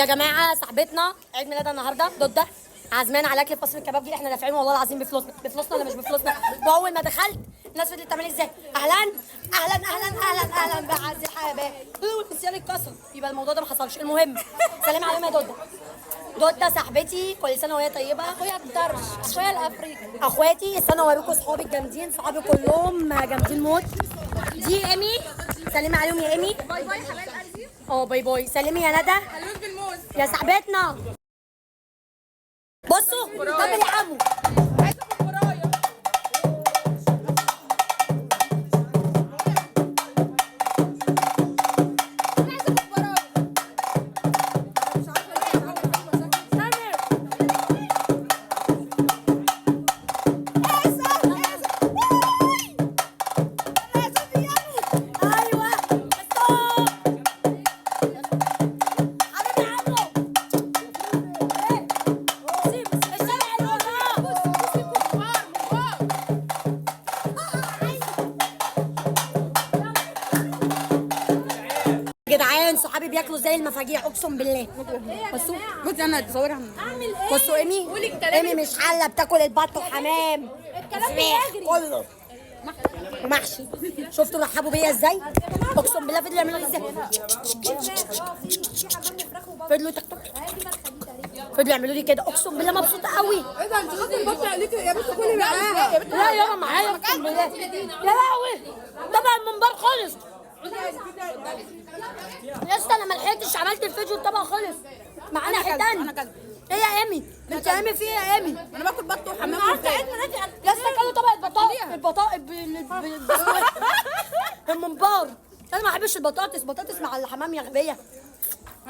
يا جماعه صاحبتنا عيد ميلادها النهارده ضده عزمان على اكل فصل الكباب دي احنا دافعين والله العظيم بفلوسنا ولا مش بفلوسنا. واول ما دخلت الناس فضلت تعمل ازاي اهلا اهلا اهلا اهلا اهلا بعز الحبايب والنسيان اتكسر يبقى الموضوع ده ما حصلش. المهم سلام عليهم يا ضده. ضده صاحبتي كل سنه وهي طيبه. اخويا الدرش اخويا الافريقي اخواتي السنه وراكم صحابي الجامدين صحابي كلهم جامدين موت. دي ايمي سلمي عليهم يا ايمي. باي باي حبايب قلبي. باي باي. سلمي يا ندى حلوين بالموز. يا صاحبتنا. بصوا كمل يا عمو. عايزه اكل ورايا. جدعان صحابي بياكلوا زي المفاجيع اقسم بالله. بصوا بصي انا اتصورها. بصوا ايمي ايمي مش حله بتاكل البط وحمام فراخ كله ومحشي. شفتوا رحبوا بيا ازاي؟ اقسم بالله فضلوا يعملوا لي ازاي؟ فضلوا فضلوا يعملوا لي كده اقسم بالله مبسوطه قوي. ايه ده انت خدتي البط قالت يا بنت كلي معاها. لا يابا معايا اقسم بالله. يا لهوي طبعا المنبر خلص. يا اسطى انا ما لحقتش عملت الفيديو الطبق خلص. معانا حيتان. ايه يا ايمي؟ انت يا ايمي في ايه يا ايمي؟ انا باكل بط وحمام. يا اسطى كلوا طبق البطاطس الممبار. انا ما بحبش بطاطس مع الحمام يا غبيه.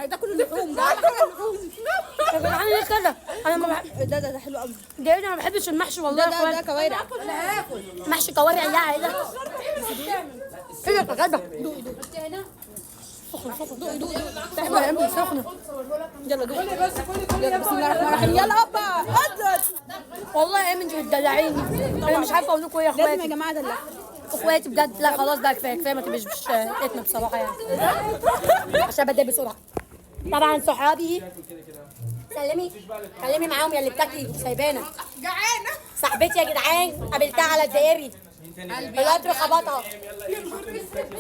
ده كله لحوم ده. يا جدعان ليه كده؟ انا ما بحب ده حلو قوي. ده انا ما بحبش المحشي والله يا ده اخوان. كوارع. انا هاكل. محشي كوارع يا ايه ده؟ ايه يا غدا؟ سخنه يا امي سخنه. يلا دوق. يلا بسم الله الرحمن الرحيم. يلا هوبا اضغط. والله يا امي انتوا بتدلعيني. انا مش عارفه اقول لكم ايه يا لازم يا اخواتي. جماعه دلع. اخواتي بجد لا خلاص بقى كفايه ما تبقاش اتنا بصراحه يعني عشان بدأ بسرعه. طبعا صحابي كلمي معاهم يا اللي بتاكلي سايبانا. جعانه. صاحبتي يا جدعان قابلتها على الدائري القطر خبطها.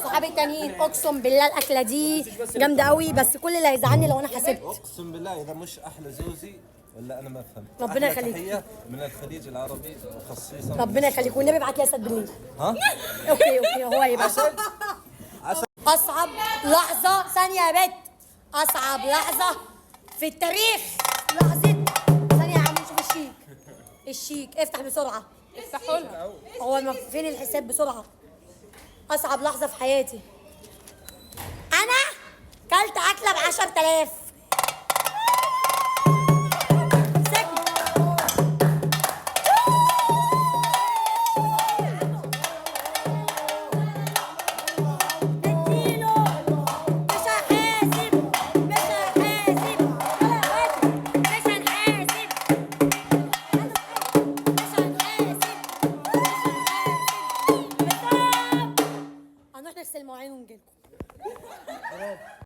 صحابي التانيين اقسم بالله الاكله دي جامده قوي بس كل اللي هيزعلني لو انا حسبت. اقسم بالله اذا مش احلى زوزي ولا انا ما افهم. ربنا أحلى يخليك. تحية من الخليج العربي وخصيصا. ربنا يخليك والنبي ابعت لي اسد بالليل. ها؟ اوكي هو يبقى اصعب لحظه ثانيه يا بت. اصعب لحظه في التاريخ لحظه ثانيه يا عم نشوف الشيك افتح بسرعه. افتحوا لها. هو فين الحساب بسرعه؟ اصعب لحظه في حياتي انا كلت اكله ب 10000